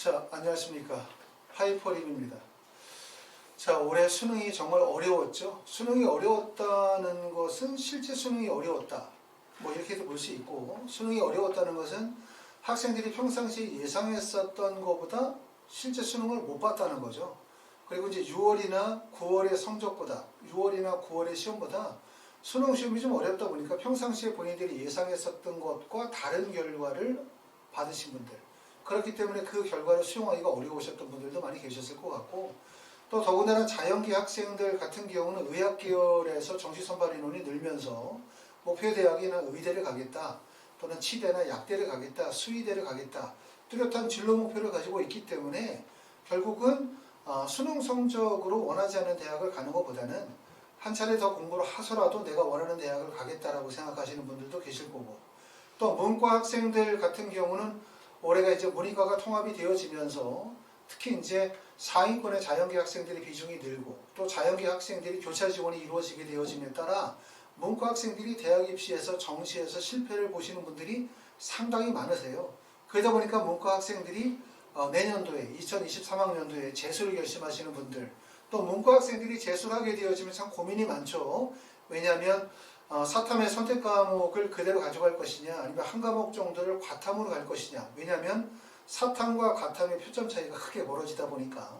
자, 안녕하십니까. 하이퍼립입니다. 자, 올해 수능이 정말 어려웠죠. 수능이 어려웠다는 것은 실제 수능이 어려웠다, 뭐 이렇게도 볼 수 있고, 수능이 어려웠다는 것은 학생들이 평상시 예상했었던 것보다 실제 수능을 못 봤다는 거죠. 그리고 이제 6월이나 9월의 성적보다, 6월이나 9월의 시험보다 수능 시험이 좀 어렵다 보니까 평상시에 본인들이 예상했었던 것과 다른 결과를 받으신 분들, 그렇기 때문에 그 결과를 수용하기가 어려우셨던 분들도 많이 계셨을 것 같고, 또 더군다나 자연계 학생들 같은 경우는 의학 계열에서 정시 선발 인원이 늘면서 목표 대학이나 의대를 가겠다, 또는 치대나 약대를 가겠다, 수의대를 가겠다, 뚜렷한 진로 목표를 가지고 있기 때문에 결국은 수능 성적으로 원하지 않는 대학을 가는 것보다는 한 차례 더 공부를 하서라도 내가 원하는 대학을 가겠다라고 생각하시는 분들도 계실 거고, 또 문과 학생들 같은 경우는 올해가 이제 문이과가 통합이 되어지면서 특히 이제 상위권의 자연계 학생들의 비중이 늘고, 또 자연계 학생들이 교차 지원이 이루어지게 되어짐에 따라 문과 학생들이 대학 입시에서 정시에서 실패를 보시는 분들이 상당히 많으세요. 그러다 보니까 문과 학생들이 내년도에 2023학년도에 재수를 결심하시는 분들, 또 문과 학생들이 재수를 하게 되어지면 참 고민이 많죠. 왜냐하면 사탐의 선택 과목을 그대로 가져갈 것이냐, 아니면 한 과목 정도를 과탐으로 갈 것이냐. 왜냐하면 사탐과 과탐의 표점 차이가 크게 벌어지다 보니까.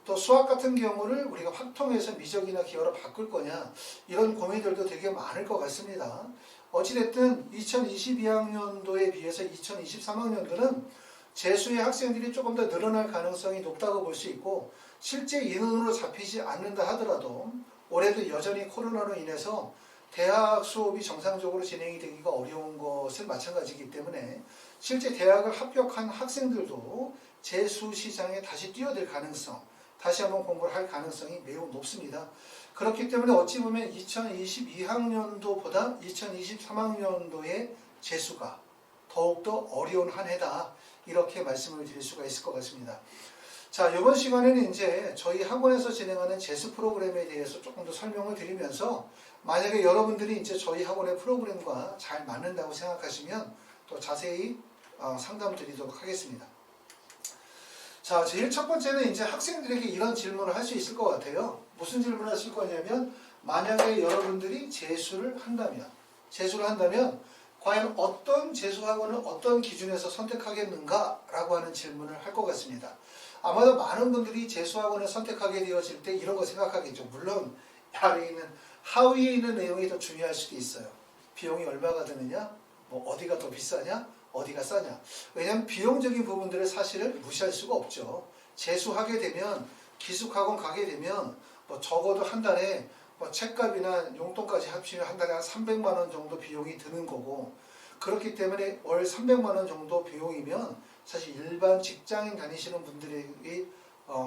또 수학 같은 경우를 우리가 확통해서 미적이나 기하로 바꿀 거냐, 이런 고민들도 되게 많을 것 같습니다. 어찌됐든 2022학년도에 비해서 2023학년도는 재수의 학생들이 조금 더 늘어날 가능성이 높다고 볼 수 있고, 실제 인원으로 잡히지 않는다 하더라도 올해도 여전히 코로나로 인해서 대학 수업이 정상적으로 진행이 되기가 어려운 것은 마찬가지이기 때문에 실제 대학을 합격한 학생들도 재수 시장에 다시 뛰어들 가능성, 다시 한번 공부를 할 가능성이 매우 높습니다. 그렇기 때문에 어찌 보면 2022학년도보다 2023학년도의 재수가 더욱더 어려운 한 해다, 이렇게 말씀을 드릴 수가 있을 것 같습니다. 자, 이번 시간에는 이제 저희 학원에서 진행하는 재수 프로그램에 대해서 조금 더 설명을 드리면서, 만약에 여러분들이 이제 저희 학원의 프로그램과 잘 맞는다고 생각하시면 또 자세히 상담 드리도록 하겠습니다. 자, 제일 첫 번째는 이제 학생들에게 이런 질문을 할 수 있을 것 같아요. 무슨 질문을 하실 거냐면, 만약에 여러분들이 재수를 한다면 과연 어떤 재수학원을 어떤 기준에서 선택하겠는가 라고 하는 질문을 할 것 같습니다. 아마도 많은 분들이 재수학원을 선택하게 되어질 때 이런 거 생각하겠죠. 물론 아래에 있는, 하위에 있는 내용이 더 중요할 수도 있어요. 비용이 얼마가 드느냐, 뭐 어디가 더 비싸냐, 어디가 싸냐. 왜냐하면 비용적인 부분들을 사실을 무시할 수가 없죠. 재수하게 되면, 기숙학원 가게 되면 뭐 적어도 한 달에 뭐 책값이나 용돈까지 합치면 한 달에 한 300만 원 정도 비용이 드는 거고, 그렇기 때문에 월 300만 원 정도 비용이면 사실 일반 직장인 다니시는 분들에게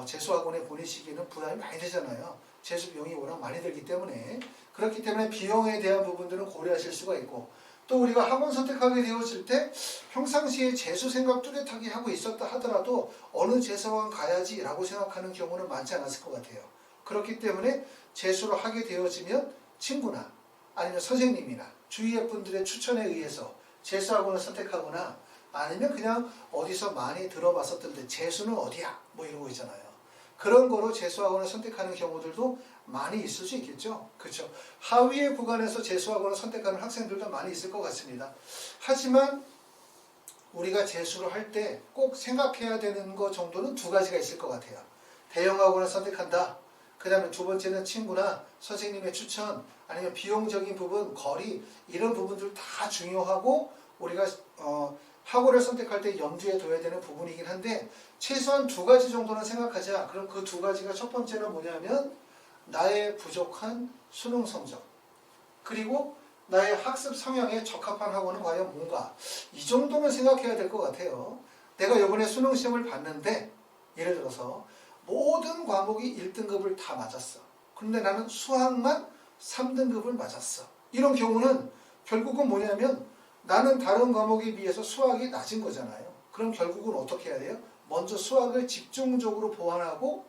재수학원에 보내시기에는 부담이 많이 되잖아요. 재수 비용이 워낙 많이 들기 때문에. 그렇기 때문에 비용에 대한 부분들은 고려하실 수가 있고, 또 우리가 학원 선택하게 되어질 때 평상시에 재수 생각 뚜렷하게 하고 있었다 하더라도 어느 재수학원 가야지 라고 생각하는 경우는 많지 않았을 것 같아요. 그렇기 때문에 재수를 하게 되어지면 친구나 아니면 선생님이나 주위의 분들의 추천에 의해서 재수학원을 선택하거나, 아니면 그냥 어디서 많이 들어봤었던데 재수는 어디야? 뭐 이러고 있잖아요. 그런 거로 재수학원을 선택하는 경우들도 많이 있을 수 있겠죠. 그렇죠. 하위의 구간에서 재수학원을 선택하는 학생들도 많이 있을 것 같습니다. 하지만 우리가 재수를 할 때 꼭 생각해야 되는 것 정도는 두 가지가 있을 것 같아요. 대형학원을 선택한다. 그 다음에 두 번째는 친구나 선생님의 추천, 아니면 비용적인 부분, 거리, 이런 부분들 다 중요하고 우리가 학원을 선택할 때 염두에 둬야 되는 부분이긴 한데, 최소한 두 가지 정도는 생각하자. 그럼 그 두 가지가 첫 번째는 뭐냐면 나의 부족한 수능 성적, 그리고 나의 학습 성향에 적합한 학원은 과연 뭔가, 이 정도는 생각해야 될 것 같아요. 내가 이번에 수능 시험을 봤는데 예를 들어서 모든 과목이 1등급을 다 맞았어. 그런데 나는 수학만 3등급을 맞았어. 이런 경우는 결국은 뭐냐면 나는 다른 과목에 비해서 수학이 낮은 거잖아요. 그럼 결국은 어떻게 해야 돼요? 먼저 수학을 집중적으로 보완하고,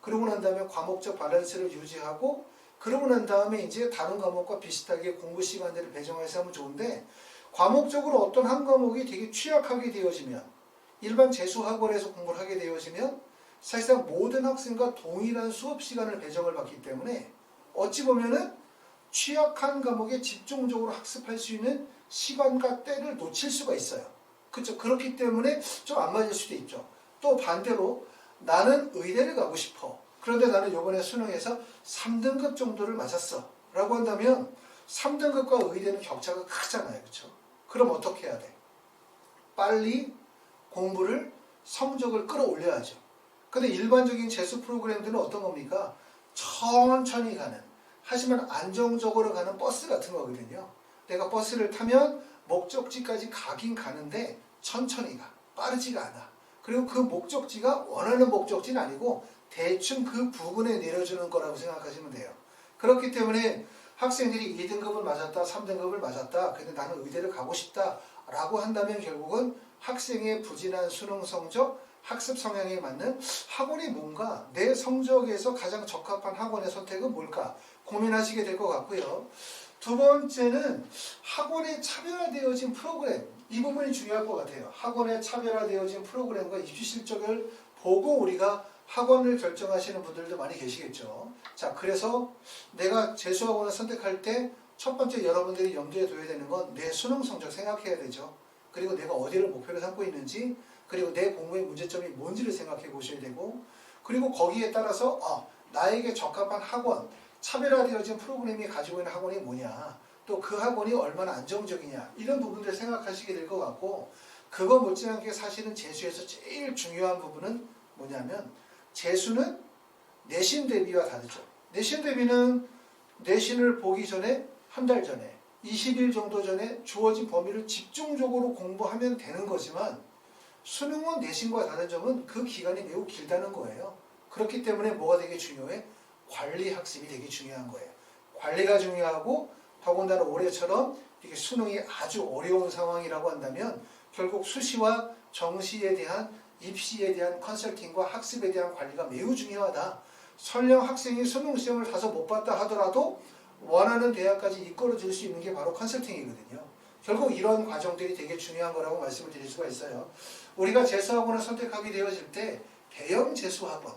그러고 난 다음에 과목적 밸런스를 유지하고, 그러고 난 다음에 이제 다른 과목과 비슷하게 공부 시간들을 배정해서 하면 좋은데, 과목적으로 어떤 한 과목이 되게 취약하게 되어지면 일반 재수학원에서 공부를 하게 되어지면 사실상 모든 학생과 동일한 수업 시간을 배정을 받기 때문에 어찌 보면은 취약한 과목에 집중적으로 학습할 수 있는 시간과 때를 놓칠 수가 있어요. 그렇죠? 그렇기 때문에 좀 안 맞을 수도 있죠. 또 반대로 나는 의대를 가고 싶어. 그런데 나는 이번에 수능에서 3등급 정도를 맞았어. 라고 한다면 3등급과 의대는 격차가 크잖아요. 그렇죠? 그럼 어떻게 해야 돼? 빨리 공부를 성적을 끌어올려야죠. 근데 일반적인 재수 프로그램들은 어떤 겁니까? 천천히 가는, 하지만 안정적으로 가는 버스 같은 거거든요. 내가 버스를 타면 목적지까지 가긴 가는데 천천히 가. 빠르지가 않아. 그리고 그 목적지가 원하는 목적지는 아니고 대충 그 부근에 내려주는 거라고 생각하시면 돼요. 그렇기 때문에 학생들이 2등급을 맞았다, 3등급을 맞았다, 근데 나는 의대를 가고 싶다 라고 한다면 결국은 학생의 부진한 수능 성적, 학습 성향에 맞는 학원이 뭔가, 내 성적에서 가장 적합한 학원의 선택은 뭘까 고민하시게 될 것 같고요. 두 번째는 학원에 차별화되어진 프로그램, 이 부분이 중요할 것 같아요. 학원에 차별화되어진 프로그램과 입시 실적을 보고 우리가 학원을 결정하시는 분들도 많이 계시겠죠. 자, 그래서 내가 재수학원을 선택할 때 첫 번째 여러분들이 염두에 둬야 되는 건 내 수능 성적 생각해야 되죠. 그리고 내가 어디를 목표로 삼고 있는지, 그리고 내 공부의 문제점이 뭔지를 생각해 보셔야 되고, 그리고 거기에 따라서 나에게 적합한 학원, 차별화되어진 프로그램이 가지고 있는 학원이 뭐냐, 또 그 학원이 얼마나 안정적이냐, 이런 부분들 생각하시게 될 것 같고, 그거 못지않게 사실은 재수에서 제일 중요한 부분은 뭐냐면, 재수는 내신 대비와 다르죠. 내신 대비는 내신을 보기 전에 한 달 전에 20일 정도 전에 주어진 범위를 집중적으로 공부하면 되는 거지만, 수능은 내신과 다른 점은 그 기간이 매우 길다는 거예요. 그렇기 때문에 뭐가 되게 중요해? 관리 학습이 되게 중요한 거예요. 관리가 중요하고, 더군다나 올해처럼 이게 수능이 아주 어려운 상황이라고 한다면 결국 수시와 정시에 대한, 입시에 대한 컨설팅과 학습에 대한 관리가 매우 중요하다. 설령 학생이 수능 시험을 다소 못 봤다 하더라도 원하는 대학까지 이끌어줄 수 있는 게 바로 컨설팅이거든요. 결국 이런 과정들이 되게 중요한 거라고 말씀을 드릴 수가 있어요. 우리가 재수학원을 선택하게 되어질 때 대형 재수학원,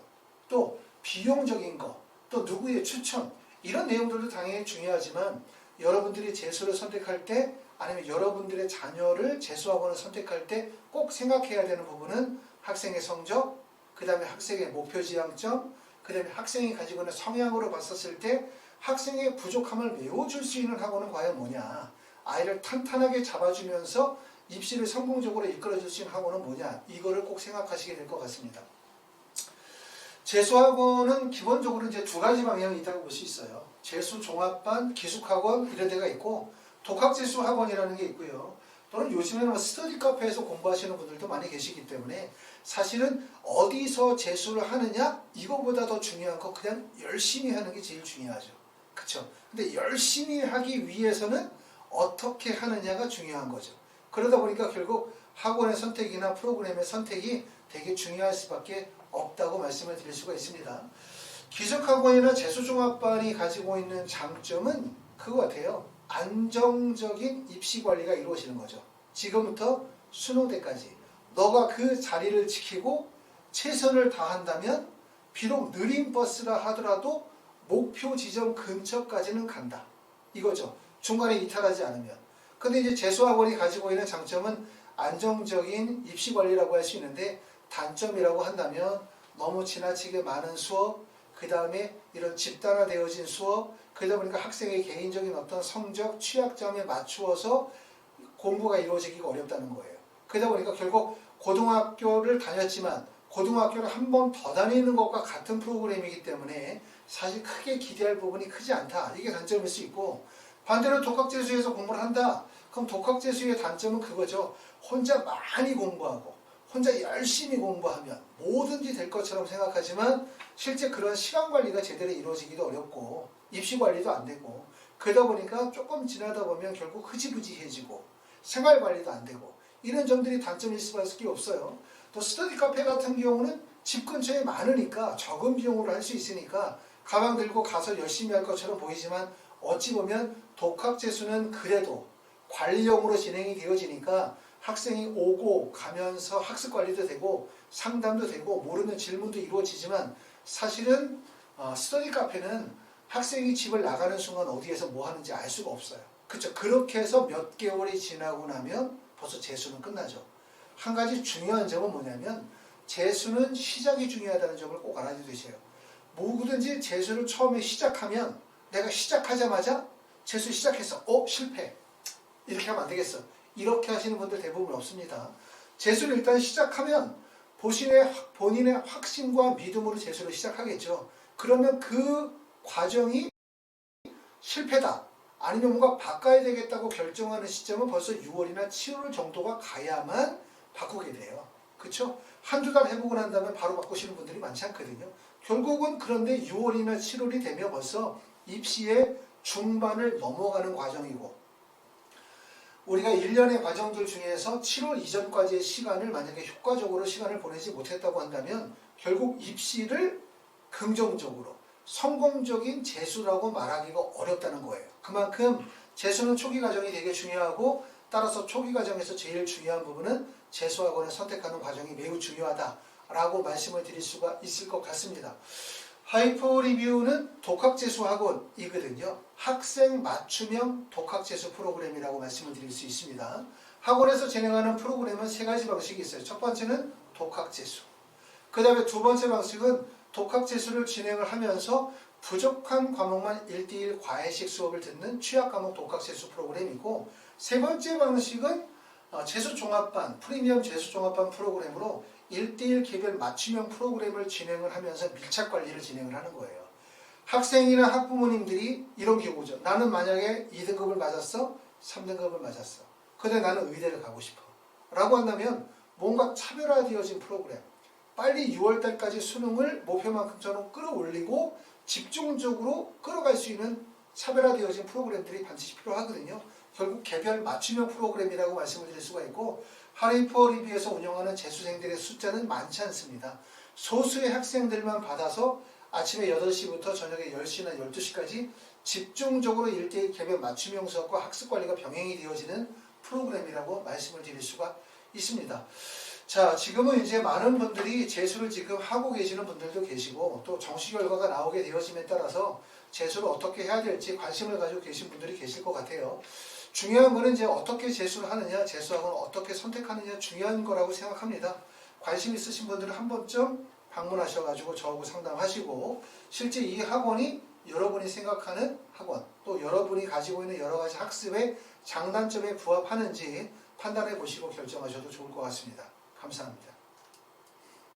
또 비용적인 거, 또 누구의 추천, 이런 내용들도 당연히 중요하지만, 여러분들이 재수를 선택할 때, 아니면 여러분들의 자녀를 재수학원을 선택할 때 꼭 생각해야 되는 부분은 학생의 성적, 그 다음에 학생의 목표 지향점, 그 다음에 학생이 가지고 있는 성향으로 봤었을 때 학생의 부족함을 메워줄 수 있는 학원은 과연 뭐냐, 아이를 탄탄하게 잡아주면서 입시를 성공적으로 이끌어줄 수 있는 학원은 뭐냐, 이거를 꼭 생각하시게 될 것 같습니다. 재수학원은 기본적으로 이제 두 가지 방향이 있다고 볼 수 있어요. 재수종합반, 기숙학원 이런 데가 있고, 독학재수학원이라는 게 있고요. 또는 요즘에는 스터디 카페에서 공부하시는 분들도 많이 계시기 때문에 사실은 어디서 재수를 하느냐, 이거보다 더 중요한 거 그냥 열심히 하는 게 제일 중요하죠. 그쵸? 근데 열심히 하기 위해서는 어떻게 하느냐가 중요한 거죠. 그러다 보니까 결국 학원의 선택이나 프로그램의 선택이 되게 중요할 수밖에 없다고 말씀을 드릴 수가 있습니다. 기숙학원이나 재수종합반이 가지고 있는 장점은 그거 같아요. 안정적인 입시 관리가 이루어지는 거죠. 지금부터 수능 때까지 너가 그 자리를 지키고 최선을 다한다면 비록 느린 버스라 하더라도 목표 지점 근처까지는 간다. 이거죠. 중간에 이탈하지 않으면. 근데 이제 재수학원이 가지고 있는 장점은 안정적인 입시 관리라고 할 수 있는데, 단점이라고 한다면 너무 지나치게 많은 수업, 그 다음에 이런 집단화되어진 수업, 그러다 보니까 학생의 개인적인 어떤 성적, 취약점에 맞추어서 공부가 이루어지기가 어렵다는 거예요. 그러다 보니까 결국 고등학교를 다녔지만 고등학교를 한 번 더 다니는 것과 같은 프로그램이기 때문에 사실 크게 기대할 부분이 크지 않다. 이게 단점일 수 있고, 반대로 독학재수에서 공부를 한다. 그럼 독학재수의 단점은 그거죠. 혼자 많이 공부하고 혼자 열심히 공부하면 뭐든지 될 것처럼 생각하지만 실제 그런 시간 관리가 제대로 이루어지기도 어렵고 입시 관리도 안 되고, 그러다 보니까 조금 지나다 보면 결국 흐지부지해지고 생활 관리도 안 되고, 이런 점들이 단점일 수밖에 없어요. 또 스터디 카페 같은 경우는 집 근처에 많으니까 적은 비용으로 할 수 있으니까 가방 들고 가서 열심히 할 것처럼 보이지만, 어찌 보면 독학재수는 그래도 관리형으로 진행이 되어지니까 학생이 오고 가면서 학습 관리도 되고 상담도 되고 모르는 질문도 이루어지지만 사실은 스터디 카페는 학생이 집을 나가는 순간 어디에서 뭐 하는지 알 수가 없어요. 그렇죠? 그렇게 해서 몇 개월이 지나고 나면 벌써 재수는 끝나죠. 한 가지 중요한 점은 뭐냐면 재수는 시작이 중요하다는 점을 꼭 알아두세요. 뭐든지 재수를 처음에 시작하면 내가 시작하자마자 재수 시작했어. 실패. 이렇게 하면 안 되겠어. 이렇게 하시는 분들 대부분 없습니다. 재수를 일단 시작하면 본인의 확신과 믿음으로 재수를 시작하겠죠. 그러면 그 과정이 실패다. 아니면 뭔가 바꿔야 되겠다고 결정하는 시점은 벌써 6월이나 7월 정도가 가야만 바꾸게 돼요. 그렇죠? 한두 달 해보고 난 다음에 바로 바꾸시는 분들이 많지 않거든요. 결국은 그런데 6월이나 7월이 되면 벌써 입시의 중반을 넘어가는 과정이고 우리가 1년의 과정들 중에서 7월 이전까지의 시간을 만약에 효과적으로 시간을 보내지 못했다고 한다면 결국 입시를 긍정적으로 성공적인 재수라고 말하기가 어렵다는 거예요. 그만큼 재수는 초기 과정이 되게 중요하고 따라서 초기 과정에서 제일 중요한 부분은 재수학원을 선택하는 과정이 매우 중요하다라고 말씀을 드릴 수가 있을 것 같습니다. 하이퍼 리뷰는 독학재수학원이거든요. 학생 맞춤형 독학재수 프로그램이라고 말씀을 드릴 수 있습니다. 학원에서 진행하는 프로그램은 세 가지 방식이 있어요. 첫 번째는 독학재수. 그 다음에 두 번째 방식은 독학재수를 진행을 하면서 부족한 과목만 1:1 과외식 수업을 듣는 취약과목 독학재수 프로그램이고 세 번째 방식은 재수종합반, 프리미엄 재수종합반 프로그램으로 1:1 개별 맞춤형 프로그램을 진행을 하면서 밀착 관리를 진행을 하는 거예요. 학생이나 학부모님들이 이런 경우죠. 나는 만약에 2등급을 맞았어, 3등급을 맞았어. 근데 나는 의대를 가고 싶어. 라고 한다면 뭔가 차별화되어진 프로그램. 빨리 6월달까지 수능을 목표만큼처럼 끌어올리고 집중적으로 끌어갈 수 있는 차별화되어진 프로그램들이 반드시 필요하거든요. 결국 개별 맞춤형 프로그램이라고 말씀을 드릴 수가 있고 하이퍼 리뷰에서 운영하는 재수생들의 숫자는 많지 않습니다. 소수의 학생들만 받아서 아침에 8시부터 저녁에 10시나 12시까지 집중적으로 1:1 개별 맞춤형 수업과 학습관리가 병행이 되어지는 프로그램이라고 말씀을 드릴 수가 있습니다. 자, 지금은 이제 많은 분들이 재수를 지금 하고 계시는 분들도 계시고 또 정시 결과가 나오게 되어짐에 따라서 재수를 어떻게 해야 될지 관심을 가지고 계신 분들이 계실 것 같아요. 중요한 거는 이제 어떻게 재수를 하느냐, 재수학원을 어떻게 선택하느냐 중요한 거라고 생각합니다. 관심 있으신 분들은 한 번쯤 방문하셔가지고 저하고 상담하시고 실제 이 학원이 여러분이 생각하는 학원 또 여러분이 가지고 있는 여러 가지 학습의 장단점에 부합하는지 판단해 보시고 결정하셔도 좋을 것 같습니다. 감사합니다.